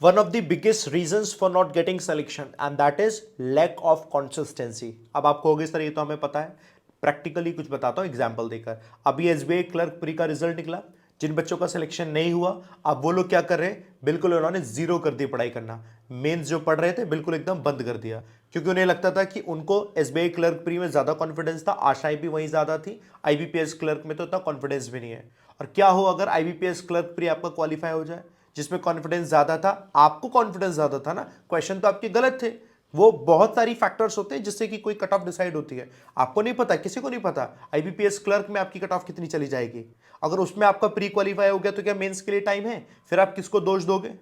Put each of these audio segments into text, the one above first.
One of the biggest reasons for not getting selection and that is lack of consistency. अब आप कहोगे sir ये तो हमें पता है, प्रैक्टिकली कुछ बताता हूं एग्जांपल देकर। अभी एसबीआई क्लर्क प्री का रिजल्ट निकला, जिन बच्चों का सिलेक्शन नहीं हुआ अब वो लोग क्या कर रहे हैं, बिल्कुल उन्होंने जीरो कर दी पढ़ाई करना। मेंस जो पढ़ रहे थे बिल्कुल एकदम बंद कर दिया, क्योंकि उन्हें लगता था कि उनको एसबीआई क्लर्क प्री में ज्यादा कॉन्फिडेंस था, आशाएं भी वहीं ज्यादा थी, आईबीपीएस क्लर्क में तो इतना कॉन्फिडेंस भी नहीं है। और क्या हो अगर आईबीपीएस क्लर्क प्री आपका क्वालिफाई हो जाए, जिसमें कॉन्फिडेंस ज्यादा था, आपको कॉन्फिडेंस ज्यादा था ना, क्वेश्चन तो आपके गलत थे। वो बहुत सारी फैक्टर्स होते हैं जिससे कि कोई कट ऑफ डिसाइड होती है। आपको नहीं पता, किसी को नहीं पता आईबीपीएस क्लर्क में आपकी कट ऑफ कितनी चली जाएगी। अगर उसमें आपका प्री क्वालिफाई हो गया तो क्या मेंस के लिए टाइम है? फिर आप किसको दोष दोगे?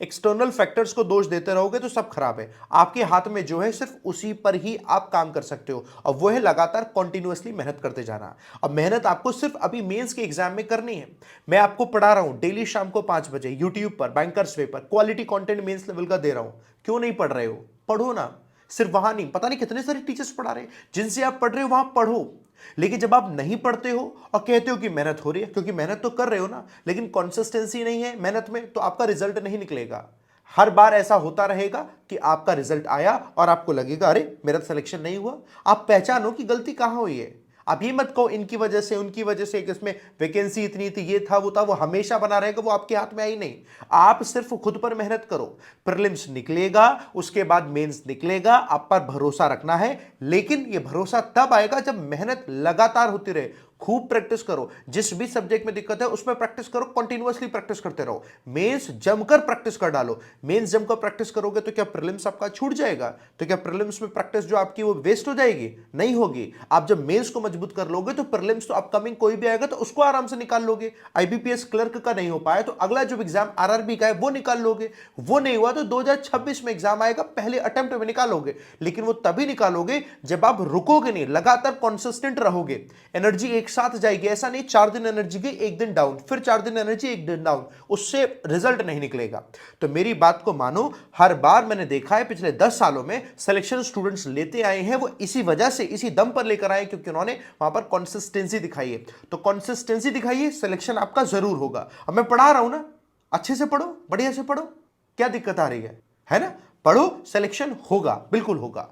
एक्सटर्नल फैक्टर्स को दोष देते रहोगे तो सब खराब है। आपके हाथ में जो है सिर्फ उसी पर ही आप काम कर सकते हो, और वो है लगातार कॉन्टिन्यूअसली मेहनत करते जाना। अब मेहनत आपको सिर्फ अभी मेंस के एग्जाम में करनी है। मैं आपको पढ़ा रहा हूं डेली शाम को 5 बजे यूट्यूब पर, बैंकर्स वे पर, क्वालिटी कंटेंट मेंस लेवल का दे रहा हूं। क्यों नहीं पढ़ रहे हो? पढ़ो ना। सिर्फ वहां नहीं, पता नहीं कितने सारे टीचर्स पढ़ा रहे हैं, जिनसे आप पढ़ रहे हो वहां पढ़ो। लेकिन जब आप नहीं पढ़ते हो और कहते हो कि मेहनत हो रही है, क्योंकि मेहनत तो कर रहे हो ना, लेकिन कंसिस्टेंसी नहीं है मेहनत में, तो आपका रिजल्ट नहीं निकलेगा। हर बार ऐसा होता रहेगा कि आपका रिजल्ट आया और आपको लगेगा अरे मेरा सिलेक्शन नहीं हुआ। आप पहचानो कि गलती कहां हुई है। आप ये मत कहो इनकी वजह से, उनकी वजह से, कि इसमें वैकेंसी इतनी थी, ये था वो था, वो हमेशा बना रहेगा, वो आपके हाथ में आई नहीं। आप सिर्फ खुद पर मेहनत करो। प्रीलिम्स निकलेगा, उसके बाद मेंस निकलेगा, आप पर भरोसा रखना है। लेकिन ये भरोसा तब आएगा जब मेहनत लगातार होती रहे। खूब प्रैक्टिस करो, जिस भी सब्जेक्ट में दिक्कत है उसमें प्रैक्टिस करो, कंटिन्यूअसली प्रैक्टिस करते रहो। मेंस जमकर प्रैक्टिस कर डालो। मेंस जमकर प्रैक्टिस करोगे तो क्या प्रीलिम्स आपका छूट जाएगा? तो क्या प्रीलिम्स में प्रैक्टिस जो आपकी वो वेस्ट हो जाएगी? नहीं होगी। आप जब मेंस को मजबूत कर लोगे तो प्रीलिम्स तो अपकमिंग कोई भी आएगा तो उसको आराम से निकाल लोगे। आईबीपीएस क्लर्क का नहीं हो पाया तो अगला जो एग्जाम आरआरबी का है वो निकाल लोगे। वो नहीं हुआ तो 2026 में एग्जाम आएगा, पहले अटेम्प्ट में निकालोगे। लेकिन वो तभी निकालोगे जब आप रुकोगे नहीं, लगातार कॉन्सिस्टेंट रहोगे। एनर्जी एक साथ जाएगी, ऐसा नहीं 4 दिन एनर्जी गई, 1 दिन डाउन, फिर 4 दिन एनर्जी, 1 दिन डाउन, उससे रिजल्ट नहीं निकलेगा। तो मेरी बात को मानो, हर बार मैंने देखा है पिछले 10 सालों में सिलेक्शन स्टूडेंट्स लेते आए हैं, वो इसी वजह से, इसी दम पर लेकर आए क्योंकि उन्होंने वहां पर कंसिस्टेंसी दिखाई है। तो कंसिस्टेंसी दिखाइए, सिलेक्शन आपका जरूर होगा। अब मैं पढ़ा रहा हूं ना, अच्छे से पढ़ो, बढ़िया से पढ़ो, क्या दिक्कत आ रही है ना? पढ़ो, सिलेक्शन होगा, बिल्कुल होगा।